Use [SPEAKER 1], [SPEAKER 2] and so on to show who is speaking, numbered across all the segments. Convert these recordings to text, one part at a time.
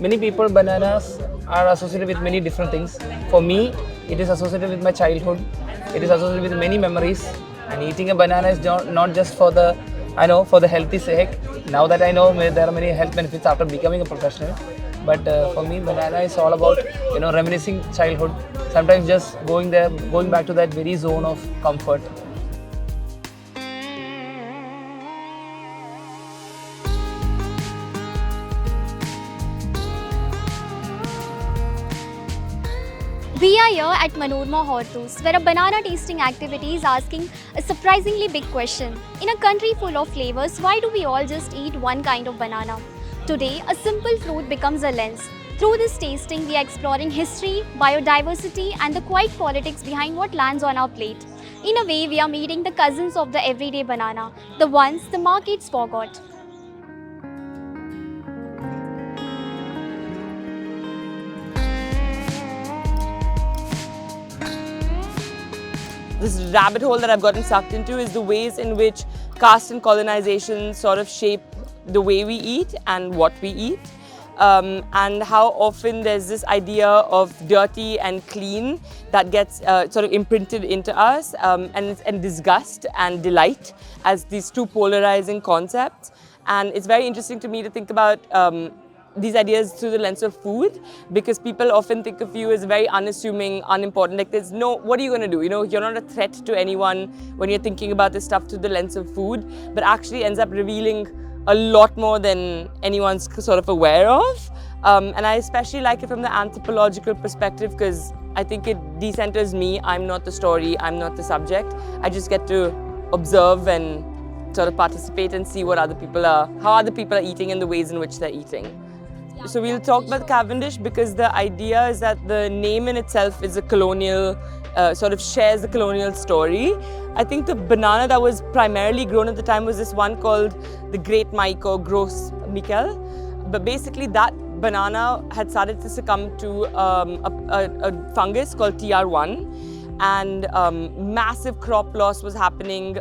[SPEAKER 1] many people, bananas are associated with many different things. For me, it is associated with my childhood. It is associated with many memories. And eating a banana is not just for the, I know, for the healthy sake. Now that I know there are many health benefits after becoming a professional. But for me, banana is all about, reminiscing childhood. Sometimes just going there, going back to that very zone of comfort.
[SPEAKER 2] We are here at Manorama Hortus, where a banana tasting activity is asking a surprisingly big question. In a country full of flavors, why do we all just eat one kind of banana? Today, a simple fruit becomes a lens. Through this tasting, we are exploring history, biodiversity, and the quiet politics behind what lands on our plate. In a way, we are meeting the cousins of the everyday banana, the ones the markets forgot.
[SPEAKER 3] This rabbit hole that I've gotten sucked into is the ways in which caste and colonization sort of shape the way we eat and what we eat. And how often there's this idea of dirty and clean that gets sort of imprinted into us, and disgust and delight as these two polarizing concepts. And it's very interesting to me to think about these ideas through the lens of food, because people often think of you as very unassuming, unimportant. Like there's no, what are you going to do? You're not a threat to anyone when you're thinking about this stuff through the lens of food, but actually ends up revealing a lot more than anyone's sort of aware of. And I especially like it from the anthropological perspective, because I think it decenters me. I'm not the story, I'm not the subject. I just get to observe and sort of participate and see what how other people are eating and the ways in which they're eating. So we'll talk about Cavendish because the idea is that the name in itself is a colonial, sort of shares the colonial story. I think the banana that was primarily grown at the time was this one called the Great Mike or Gros Michel. But basically that banana had started to succumb to a fungus called TR1, and massive crop loss was happening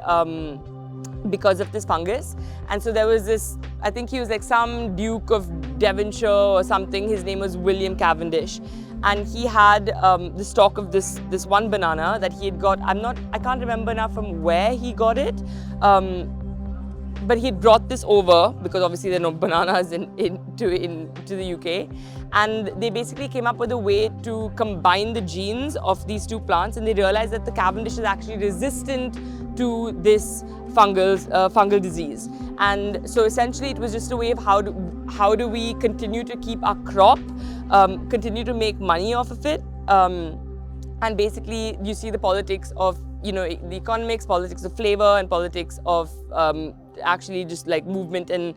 [SPEAKER 3] because of this fungus. And so there was this, I think he was like some Duke of Devonshire or something. His name was William Cavendish. And he had the stock of this one banana that he had got. I can't remember now from where he got it. But he had brought this over because obviously there are no bananas into the UK. And they basically came up with a way to combine the genes of these two plants, and they realized that the Cavendish is actually resistant to this fungal disease. And so essentially it was just a way of how do we continue to keep our crop, continue to make money off of it. And basically you see the politics of, the economics, politics of flavor, and politics of actually just like movement and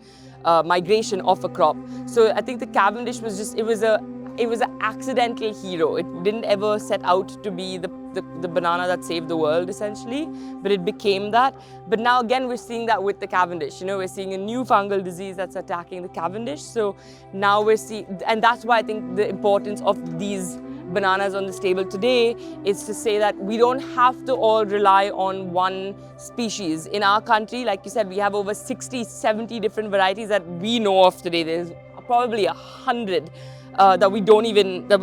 [SPEAKER 3] migration of a crop. So I think the Cavendish was just, it was an accidental hero. It didn't ever set out to be the banana that saved the world essentially, but it became that. But now again we're seeing that with the Cavendish. We're seeing a new fungal disease that's attacking the Cavendish. So now we're seeing, and that's why I think the importance of these bananas on this table today is to say that we don't have to all rely on one species. In our country, like you said, we have over 60, 70 different varieties that we know of today. There's probably 100 that we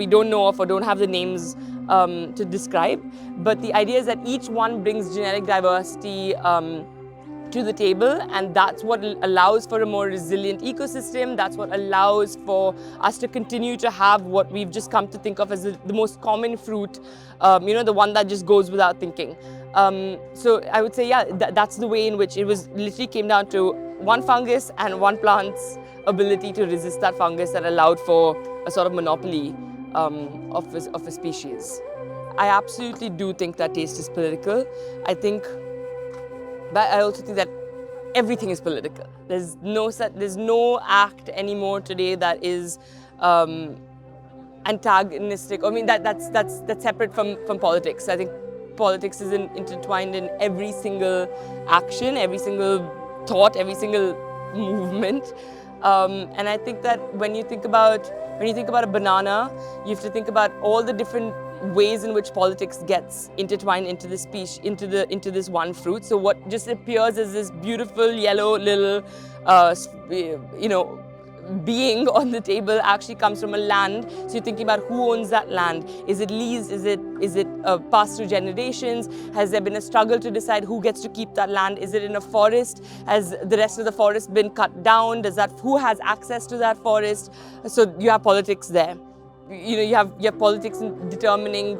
[SPEAKER 3] don't know of or don't have the names to describe. But the idea is that each one brings genetic diversity to the table, and that's what allows for a more resilient ecosystem. That's what allows for us to continue to have what we've just come to think of as the most common fruit, the one that just goes without thinking. So I would say, that's the way in which it was literally came down to one fungus and one plant's ability to resist that fungus that allowed for a sort of monopoly of a species. I absolutely do think that taste is political. But I also think that everything is political. There's no act anymore today that is antagonistic. I mean, that's separate from politics. I think politics is intertwined in every single action, every single thought, every single movement. And I think that when you think about a banana, you have to think about all the different ways in which politics gets intertwined into this species, into this one fruit. So what just appears as this beautiful yellow little, being on the table actually comes from a land. So you're thinking about who owns that land. Is it leased? Is it passed through generations? Has there been a struggle to decide who gets to keep that land? Is it in a forest? Has the rest of the forest been cut down? Who has access to that forest? So you have politics there. You have politics in determining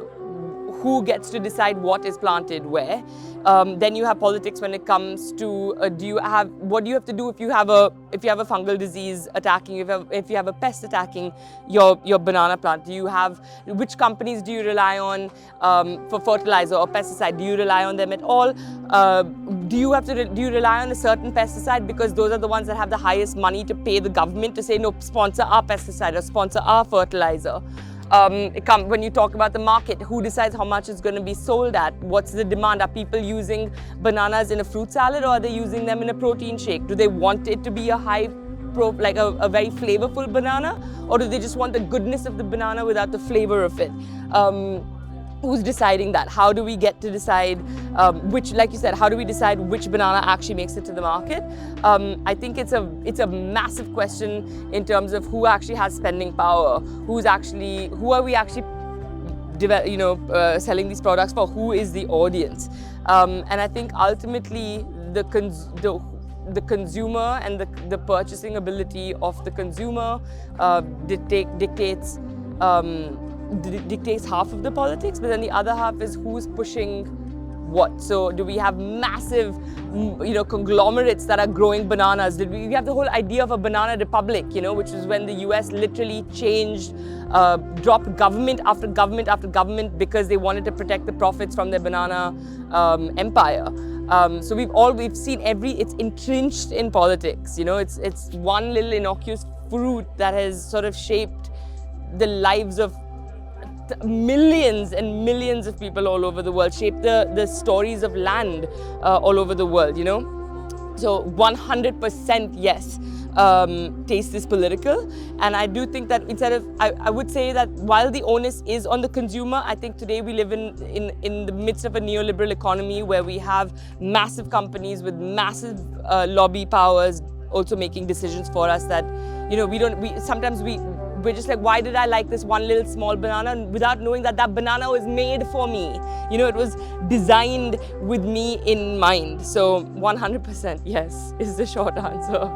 [SPEAKER 3] who gets to decide what is planted where. Then you have politics when it comes to what do you have to do if you have a fungal disease attacking, if you have a pest attacking your banana plant. Which companies do you rely on for fertilizer or pesticide? Do you rely on them at all? Do you rely on a certain pesticide because those are the ones that have the highest money to pay the government to say no, sponsor our pesticide or sponsor our fertilizer? When you talk about the market, who decides how much it's going to be sold at? What's the demand? Are people using bananas in a fruit salad, or are they using them in a protein shake? Do they want it to be a very flavorful banana, or do they just want the goodness of the banana without the flavor of it? Who's deciding that? How do we get to decide like you said, how do we decide which banana actually makes it to the market? I think it's a massive question in terms of who actually has spending power, who are we actually selling these products for, who is the audience? And I think ultimately the consumer and the purchasing ability of the consumer dictates half of the politics, but then the other half is who's pushing what. So do we have massive conglomerates that are growing bananas? We have the whole idea of a banana republic, which is when the US literally dropped government after government after government because they wanted to protect the profits from their banana empire. So we've seen it's entrenched in politics. It's one little innocuous fruit that has sort of shaped the lives of millions and millions of people all over the world, shape the stories of land all over the world, So 100% yes, taste is political. And I do think that I would say that while the onus is on the consumer, I think today we live in the midst of a neoliberal economy where we have massive companies with massive lobby powers also making decisions for us that, we're just like, why did I like this one little small banana without knowing that banana was made for me? It was designed with me in mind. So 100% yes is the short answer.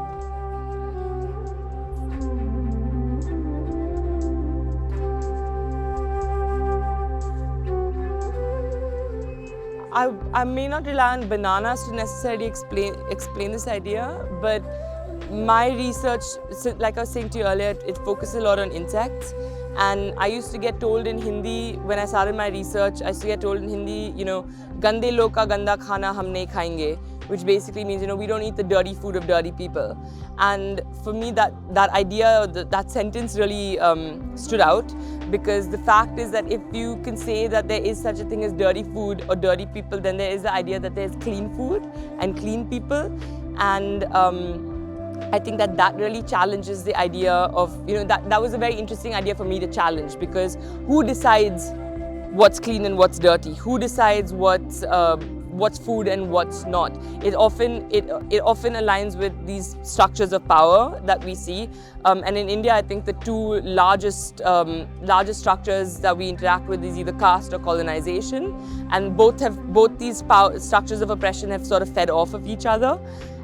[SPEAKER 3] I may not rely on bananas to necessarily explain this idea, but my research, like I was saying to you earlier, it focuses a lot on insects. And I used to get told in Hindi, when I started my research, I used to get told in Hindi, gande log ka ganda khana hum nahi khayenge, which basically means, we don't eat the dirty food of dirty people. And for me, that idea, that sentence really stood out, because the fact is that if you can say that there is such a thing as dirty food or dirty people, then there is the idea that there's clean food and clean people. And I think that really challenges the idea of, that was a very interesting idea for me to challenge, because who decides what's clean and what's dirty? Who decides what's food and what's not? It often aligns with these structures of power that we see. And in India, I think the two largest structures that we interact with is either caste or colonization. And both these structures of oppression have sort of fed off of each other.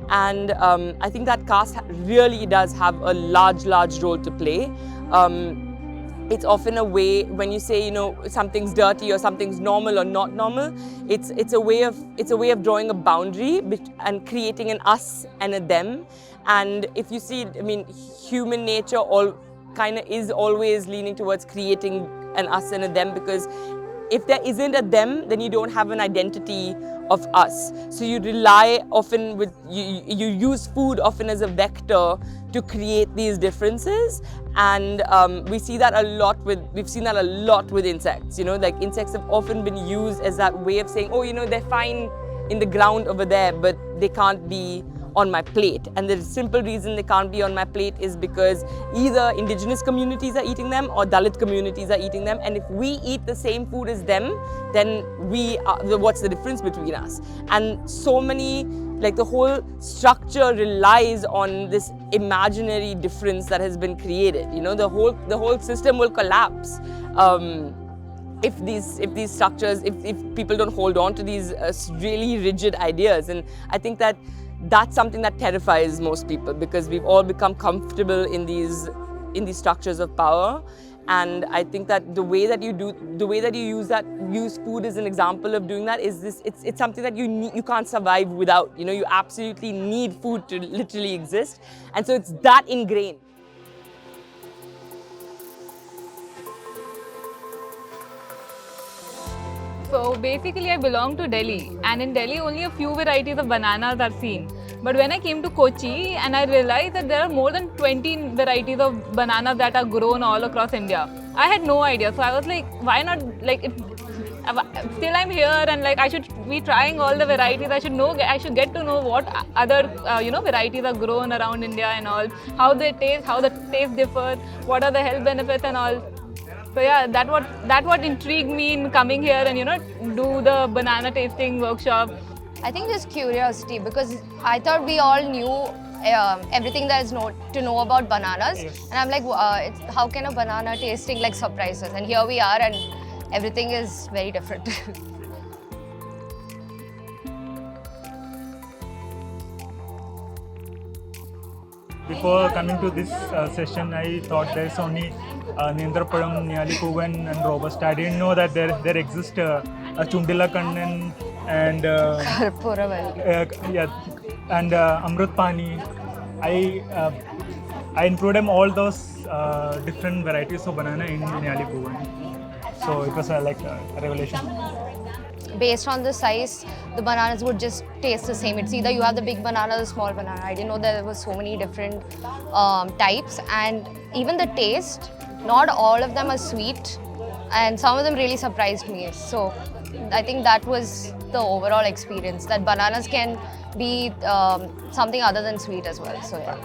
[SPEAKER 3] And I think that caste really does have a large role to play. It's often a way, when you say, something's dirty or something's normal or not normal, it's a way of drawing a boundary and creating an us and a them. And if you see, human nature is always leaning towards creating an us and a them, because if there isn't a them, then you don't have an identity of us. So you rely often you use food often as a vector to create these differences. And we've seen that a lot with insects. Like insects have often been used as that way of saying, they're fine in the ground over there, but they can't be on my plate. And the simple reason they can't be on my plate is because either indigenous communities are eating them or Dalit communities are eating them. And if we eat the same food as them, then what's the difference between us? And so many like the whole structure relies on this imaginary difference that has been created. You know, the whole system will collapse if these structures, if people don't hold on to these really rigid ideas. And I think that that's something that terrifies most people, because we've all become comfortable in these structures of power. And I think that the way that you use food as an example of doing that is this. It's something that you can't survive without. You know, you absolutely need food to literally exist, and so it's that ingrained.
[SPEAKER 4] So basically I belong to Delhi, and in Delhi only a few varieties of bananas are seen. But when I came to Kochi and I realized that there are more than 20 varieties of bananas that are grown all across India. I had no idea, so I was like, why not, like, still I'm here and like I should be trying all the varieties. I should get to know what other varieties are grown around India and all, how they taste, how the taste differs, what are the health benefits and all. So yeah, that what intrigued me in coming here and do the banana tasting workshop.
[SPEAKER 5] I think just curiosity, because I thought we all knew everything there is to know about bananas, and I'm like, how can a banana tasting like surprise us? And here we are, and everything is very different.
[SPEAKER 6] Before coming to this session, I thought there's only Nendrapalam, Nyalipuvan and Robusta. I didn't know that there exists a Chundila Kannan and and Amrut Pani. I included all those different varieties of banana in Nyalipuvan. So it was like a revelation.
[SPEAKER 5] Based on the size, the bananas would just taste the same. It's either you have the big banana or the small banana. I didn't know there were so many different types, and even the taste, not all of them are sweet, and some of them really surprised me. So I think that was the overall experience, that bananas can be something other than sweet as well. So yeah.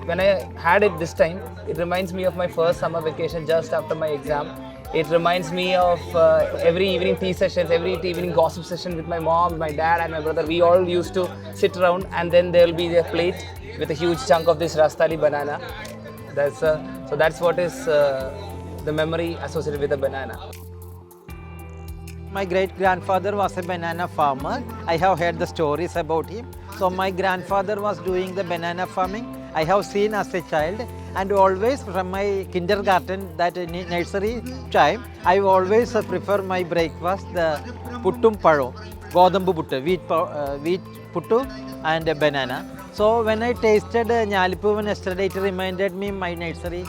[SPEAKER 1] When I had it this time, it reminds me of my first summer vacation just after my exam. It reminds me of every evening tea sessions, every evening gossip session with my mom, my dad and my brother. We all used to sit around, and then there will be a plate with a huge chunk of this Rastali banana. So that's what is the memory associated with the banana.
[SPEAKER 7] My great-grandfather was a banana farmer. I have heard the stories about him. So my grandfather was doing the banana farming. I have seen as a child, and always from my kindergarten, that nursery time, I always prefer my breakfast, the puttum paro, godambu puttu, wheat puttu and a banana. So when I tasted Nyalipuvan yesterday, it reminded me my nursery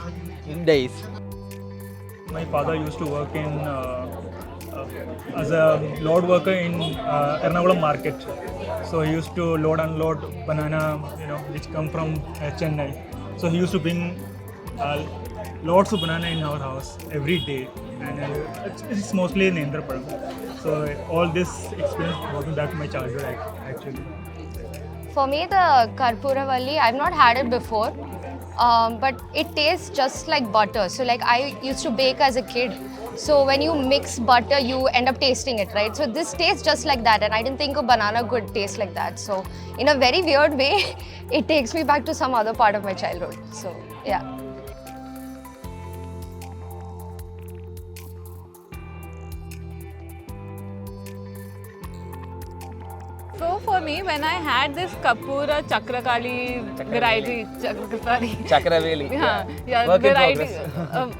[SPEAKER 7] days.
[SPEAKER 6] My father used to work in as a load worker in Ernakulam market. So he used to load and unload banana, which come from Chennai. So he used to bring lots of banana in our house every day, and it's mostly in Nendrapalam. So all this experience brought me back to my childhood actually.
[SPEAKER 5] For me, the Karpuravalli, I've not had it before, but it tastes just like butter. So like I used to bake as a kid. So when you mix butter, you end up tasting it, right? So this tastes just like that, and I didn't think a banana could taste like that. So in a very weird way, it takes me back to some other part of my childhood. So yeah.
[SPEAKER 4] So for me, when I had this Kapura Chakrakali variety,
[SPEAKER 1] Chakraveli.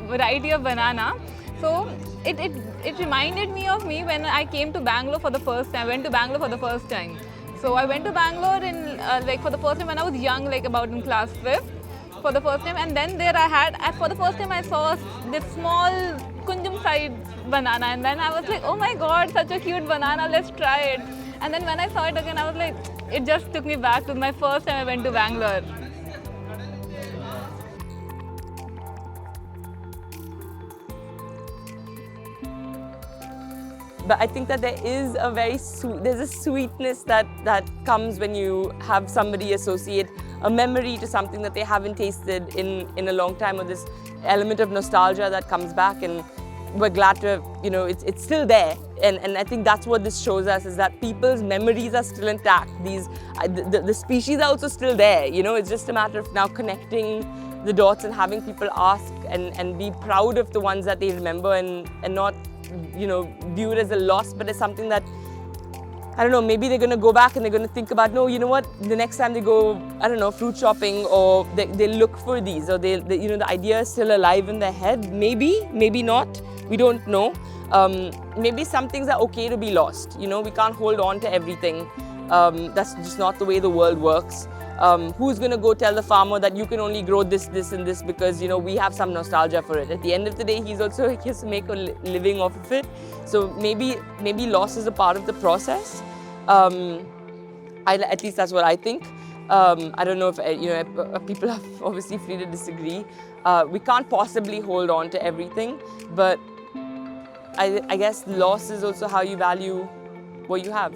[SPEAKER 4] Variety of banana. So it reminded me of me when I came to Bangalore for the first time. I went to Bangalore for the first time. So I went to Bangalore in for the first time when I was young, like about in class 5th for the first time. And then there for the first time I saw this small kunjum sized banana, and then I was like, oh my god, such a cute banana, let's try it. And then when I saw it again, I was like, it just took me back to my first time I went to Bangalore.
[SPEAKER 3] But I think that there is there's a sweetness that comes when you have somebody associate a memory to something that they haven't tasted in a long time, or this element of nostalgia that comes back, and we're glad to have, you know, it's still there. And I think that's what this shows us, is that people's memories are still intact. The species are also still there, you know. It's just a matter of now connecting the dots and having people ask and be proud of the ones that they remember, and not, you know, view it as a loss, but as something that, I don't know, maybe they're going to go back and they're going to think about, no, you know what, the next time they go, I don't know, fruit shopping, or they look for these, or they, you know, the idea is still alive in their head. Maybe, maybe not. We don't know. Maybe some things are okay to be lost. You know, we can't hold on to everything. That's just not the way the world works. Who's going to go tell the farmer that you can only grow this, this and this because, you know, we have some nostalgia for it? At the end of the day, he has to make a living off of it. So maybe loss is a part of the process. At least that's what I think. I don't know if, you know, people are obviously free to disagree. We can't possibly hold on to everything, but I guess loss is also how you value what you have.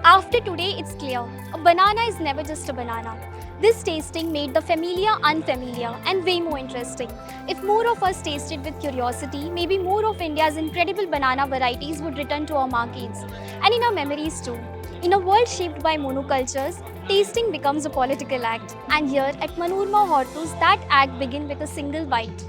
[SPEAKER 2] After today, it's clear. A banana is never just a banana. This tasting made the familiar unfamiliar and way more interesting. If more of us tasted with curiosity, maybe more of India's incredible banana varieties would return to our markets and in our memories too. In a world shaped by monocultures, tasting becomes a political act. And here at Manorama Hortus, that act begins with a single bite.